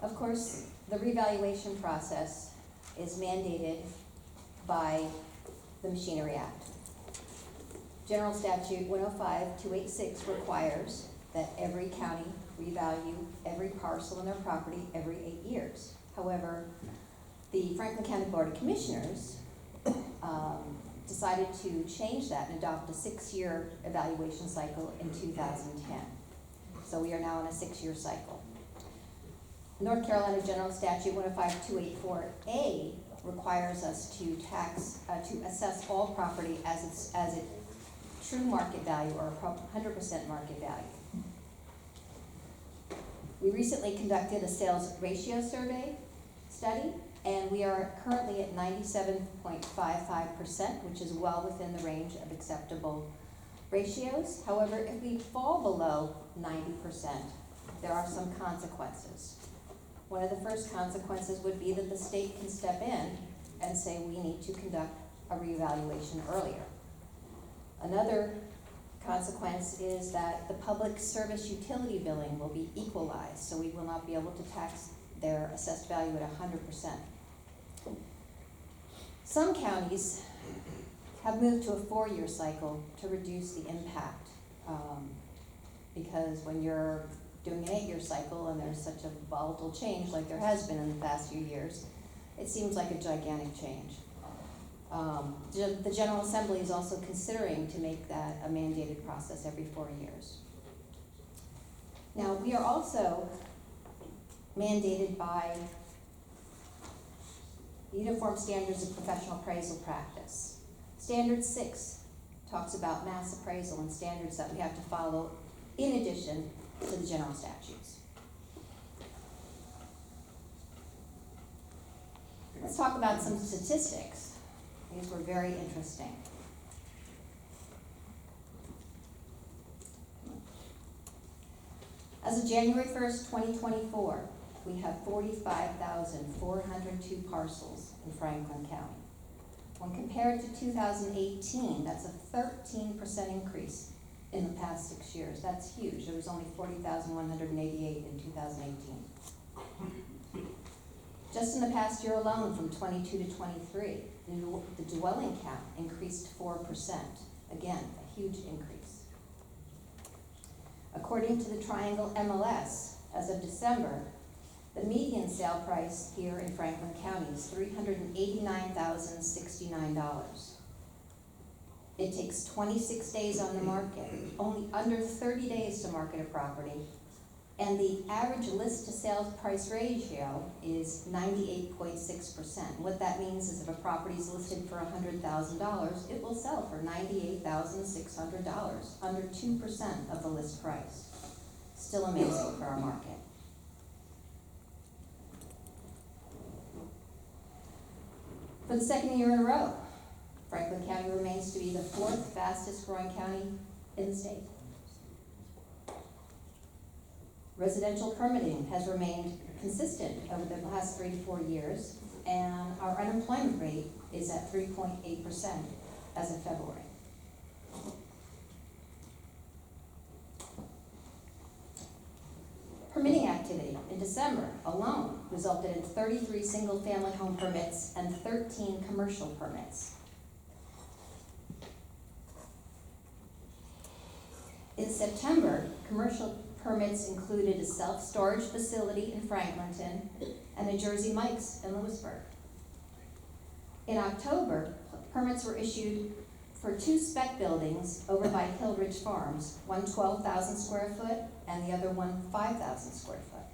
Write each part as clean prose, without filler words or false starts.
Of course, the revaluation process is mandated by the Machinery Act. General Statute 105-286 requires that every county revalue every parcel in their property every 8 years. However, the Franklin County Board of Commissioners decided to change that and adopt a 6-year evaluation cycle in 2010. So we are now in a 6-year cycle. North Carolina General Statute 105-284A requires us to assess all property as its true market value or 100% market value. We recently conducted a sales ratio survey study, and we are currently at 97.55%, which is well within the range of acceptable ratios. However, if we fall below 90%, there are some consequences. One of the first consequences would be that the state can step in and say we need to conduct a reevaluation earlier. Another consequence is that the public service utility billing will be equalized, so we will not be able to tax their assessed value at 100%. Some counties have moved to a 4-year cycle to reduce the impact, because when you're doing an 8-year cycle and there's such a volatile change like there has been in the past few years, it seems like a gigantic change. The General Assembly is also considering to make that a mandated process every 4 years. Now, we are also mandated by Uniform Standards of Professional Appraisal Practice. Standard 6 talks about mass appraisal and standards that we have to follow in addition to the general statutes. Let's talk about some statistics. These were very interesting. As of January 1st, 2024, we have 45,402 parcels in Franklin County. When compared to 2018, that's a 13% increase in the past 6 years. That's huge. There was only 40,188 in 2018. Just in the past year alone, from 22 to 23, the dwelling count increased 4%. Again, a huge increase. According to the Triangle MLS, as of December, the median sale price here in Franklin County is $389,069. It takes 26 days on the market, only under 30 days to market a property, and the average list to sales price ratio is 98.6%. What that means is if a property is listed for $100,000, it will sell for $98,600, under 2% of the list price. Still amazing for our market. For the second year in a row, Franklin County remains to be the 4th fastest growing county in the state. Residential permitting has remained consistent over the last 3 to 4 years, and our unemployment rate is at 3.8% as of February. Permitting activity in December alone resulted in 33 single-family home permits and 13 commercial permits. In September, commercial permits included a self-storage facility in Franklinton and a Jersey Mike's in Lewisburg. In October, permits were issued for 2 spec buildings over by Hill Ridge Farms, one 12,000 square foot and the other one 5,000 square foot.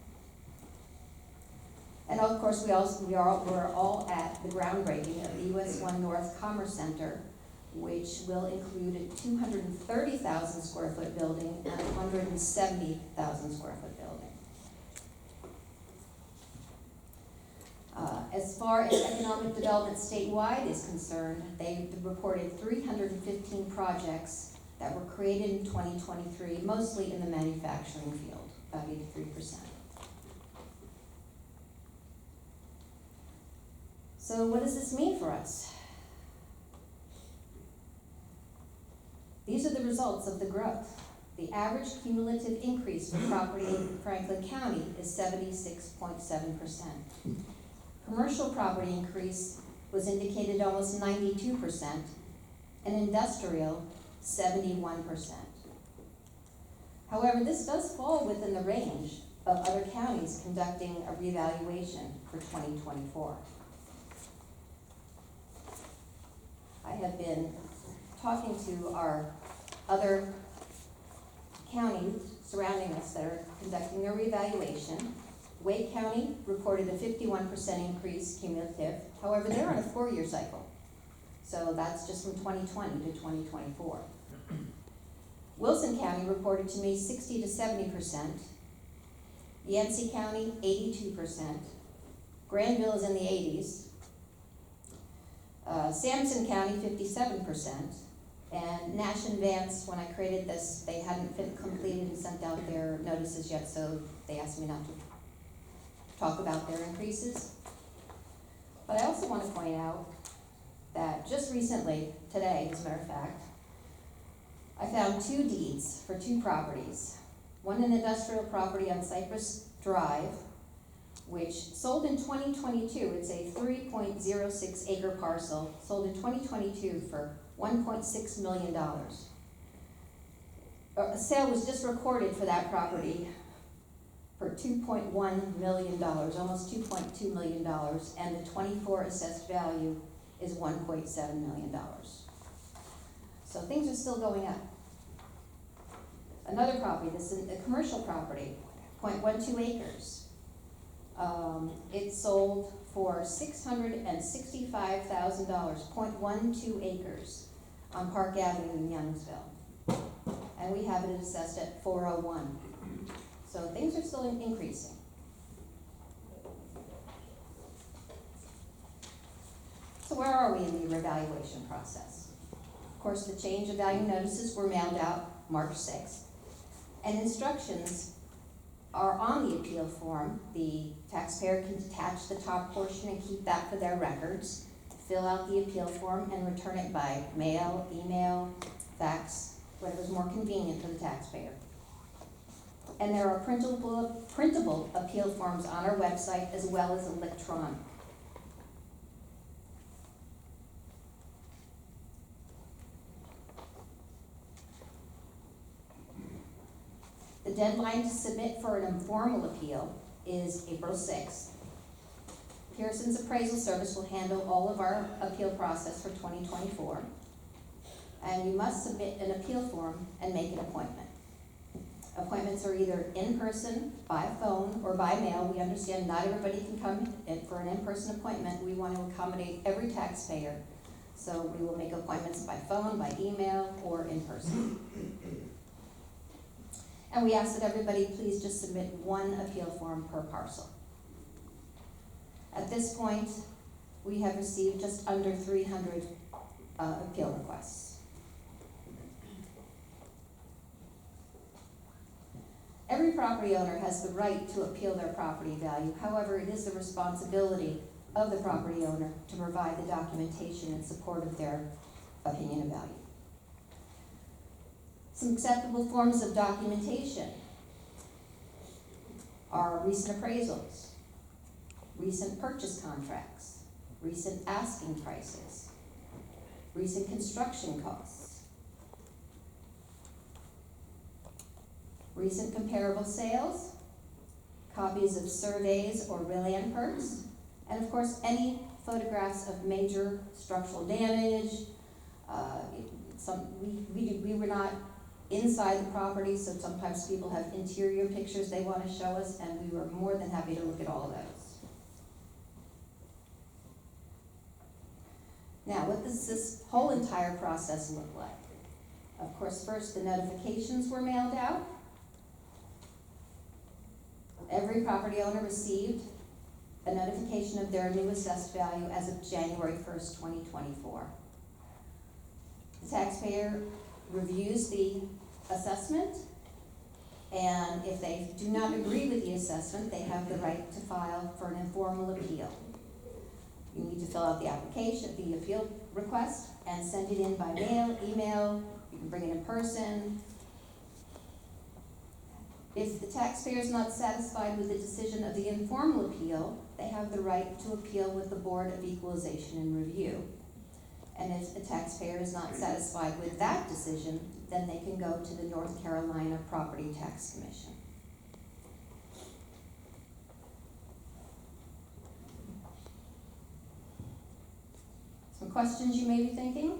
And of course, we're all at the groundbreaking of the US 1 North Commerce Center, which will include a 230,000 square foot building and a 170,000 square foot building. As far as economic development statewide is concerned, they reported 315 projects that were created in 2023, mostly in the manufacturing field, about 83%. So what does this mean for us? These are the results of the growth. The average cumulative increase for property in Franklin County is 76.7%. Commercial property increase was indicated almost 92%, and industrial 71%. However, this does fall within the range of other counties conducting a revaluation for 2024. I have been talking to our other counties surrounding us that are conducting their revaluation. Wake County reported a 51% increase cumulative. However, they're on a 4-year cycle. So that's just from 2020 to 2024. Wilson County reported to me 60 to 70%. Yancey County, 82%. Granville is in the 80s. Sampson County, 57%. And Nash and Vance, when I created this, they hadn't completed and sent out their notices yet, so they asked me not to talk about their increases. But I also want to point out that just recently, today as a matter of fact, I found 2 deeds for 2 properties. One an industrial property on Cypress Drive, which sold in 2022. It's a 3.06 acre parcel, sold in 2022 for $1.6 million. A sale was just recorded for that property for $2.1 million, almost $2.2 million, and the 24 assessed value is $1.7 million. So things are still going up. Another property, this is a commercial property, 0.12 acres. It sold for $665,000, 0.12 acres on Park Avenue in Youngsville. And we have it assessed at $401. So things are still increasing. So where are we in the revaluation process? Of course, the change of value notices were mailed out March 6th, and instructions are on the appeal form. The taxpayer can detach the top portion and keep that for their records, fill out the appeal form, and return it by mail, email, fax, whatever's more convenient for the taxpayer. And there are printable appeal forms on our website as well as electronic. The deadline to submit for an informal appeal is April 6th. Pearson's Appraisal Service will handle all of our appeal process for 2024. And you must submit an appeal form and make an appointment. Appointments are either in person, by phone, or by mail. We understand not everybody can come in for an in-person appointment. We want to accommodate every taxpayer. So we will make appointments by phone, by email, or in person. And we ask that everybody please just submit one appeal form per parcel. At this point, we have received just under 300 appeal requests. Every property owner has the right to appeal their property value. However, it is the responsibility of the property owner to provide the documentation in support of their opinion of value. Some acceptable forms of documentation are recent appraisals, recent purchase contracts, recent asking prices, recent construction costs, recent comparable sales, copies of surveys or land perks, and of course any photographs of major structural damage. We were not inside the property, so sometimes people have interior pictures they want to show us, and we were more than happy to look at all of those. Now, what does this whole entire process look like? Of course, first the notifications were mailed out. Every property owner received a notification of their new assessed value as of January 1st, 2024. The taxpayer reviews the assessment, and if they do not agree with the assessment, they have the right to file for an informal appeal. You need to fill out the application, the appeal request, and send it in by mail, email. You can bring it in person. If the taxpayer is not satisfied with the decision of the informal appeal, they have the right to appeal with the Board of Equalization and Review. And if the taxpayer is not satisfied with that decision, then they can go to the North Carolina Property Tax Commission. Some questions you may be thinking: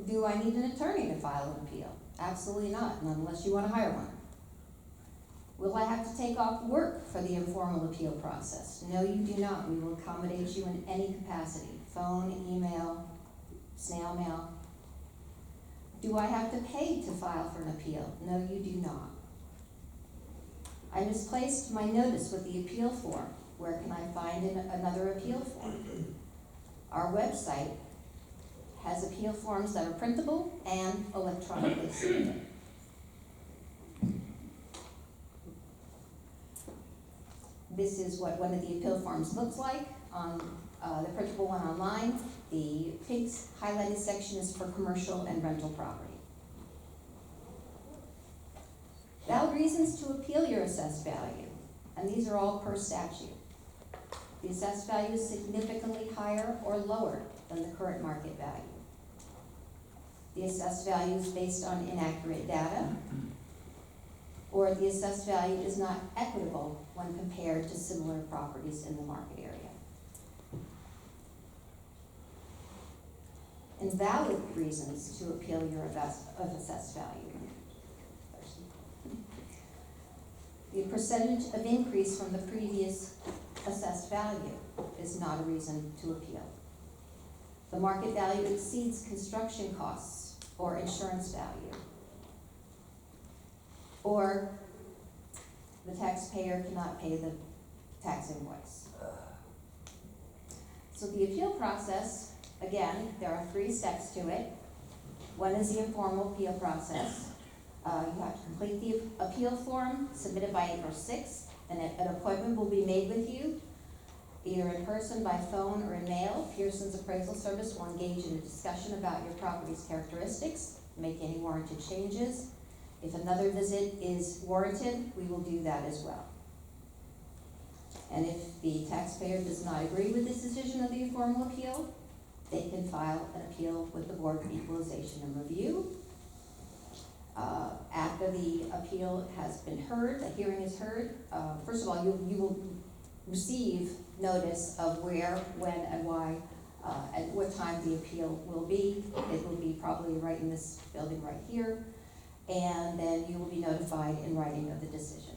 do I need an attorney to file an appeal? Absolutely not, not unless you want to hire one. Will I have to take off work for the informal appeal process? No, you do not. We will accommodate you in any capacity: phone, email, snail mail. Do I have to pay to file for an appeal? No, you do not. I misplaced my notice with the appeal form. Where can I find another appeal form? Our website has appeal forms that are printable and electronically submitted. This is what one of the appeal forms looks like on the printable one online. The pink highlighted section is for commercial and rental property. Valid reasons to appeal your assessed value, and these are all per statute. The assessed value is significantly higher or lower than the current market value. The assessed value is based on inaccurate data, or the assessed value is not equitable when compared to similar properties in the market area. Invalid reasons to appeal your assessed value. The percentage of increase from the previous assessed value is not a reason to appeal. The market value exceeds construction costs or insurance value. Or the taxpayer cannot pay the tax invoice. So the appeal process, again, there are 3 steps to it. One is the informal appeal process. You have to complete the appeal form, submitted by April 6th, and an appointment will be made with you, either in person, by phone, or in mail. Pearson's Appraisal Service will engage in a discussion about your property's characteristics, make any warranted changes. If another visit is warranted, we will do that as well. And if the taxpayer does not agree with this decision of the informal appeal, they can file an appeal with the Board of Equalization and Review. After the appeal has been heard, the hearing is heard, first of all, you will receive notice of where, when, and why, at what time the appeal will be. It will be probably right in this building right here, and then you will be notified in writing of the decision.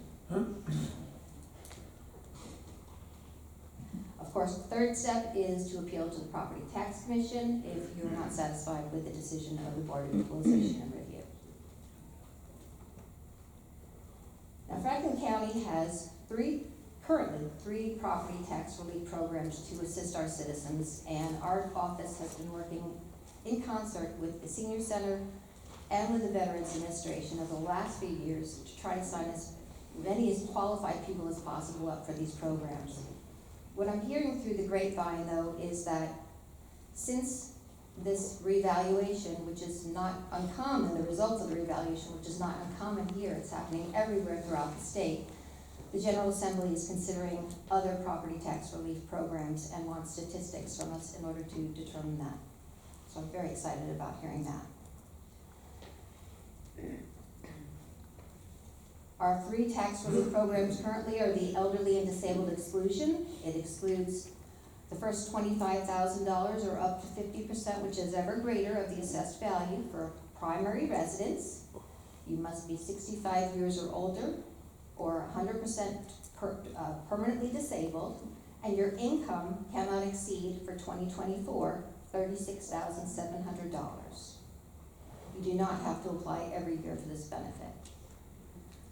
Of course, the third step is to appeal to the Property Tax Commission if you're not satisfied with the decision of the Board of Equalization and Review. Now, Franklin County has currently three property tax relief programs to assist our citizens, and our office has been working in concert with the Senior Center and with the Veterans Administration over the last few years to try to sign as many as qualified people as possible up for these programs. What I'm hearing through the grapevine, though, is that since this revaluation, which is not uncommon, the results of the revaluation, which is not uncommon here, it's happening everywhere throughout the state, the General Assembly is considering other property tax relief programs and wants statistics from us in order to determine that. So I'm very excited about hearing that. Our three tax relief programs currently are the elderly and disabled exclusion. It excludes the first $25,000 or up to 50%, which is ever greater, of the assessed value for primary residence. You must be 65 years or older, or 100% permanently disabled, and your income cannot exceed, for 2024, $36,700. You do not have to apply every year for this benefit.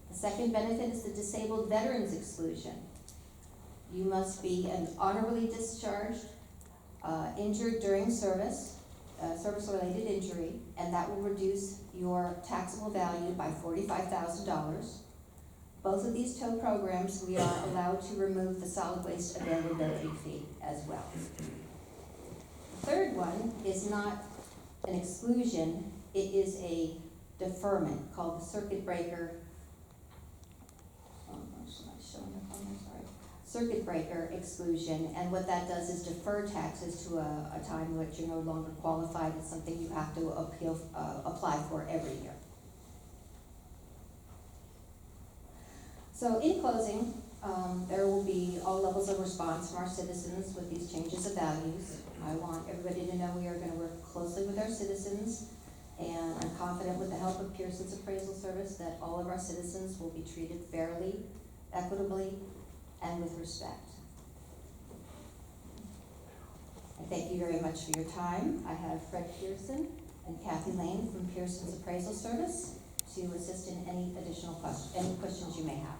The second benefit is the disabled veterans exclusion. You must be an honorably discharged, injured during service, service-related injury, and that will reduce your taxable value by $45,000. Both of these tow programs, we are allowed to remove the solid waste availability fee as well. The third one is not an exclusion, it is a deferment called the circuit breaker actually not showing up on there, sorry. Circuit breaker exclusion, and what that does is defer taxes to a time in which you're no longer qualified. It's something you have to apply for every year. So in closing, there will be all levels of response from our citizens with these changes of values. I want everybody to know we are going to work closely with our citizens, and I'm confident with the help of Pearson's Appraisal Service that all of our citizens will be treated fairly, equitably, and with respect. I thank you very much for your time. I have Fred Pearson and Kathy Lane from Pearson's Appraisal Service to assist in any additional questions you may have.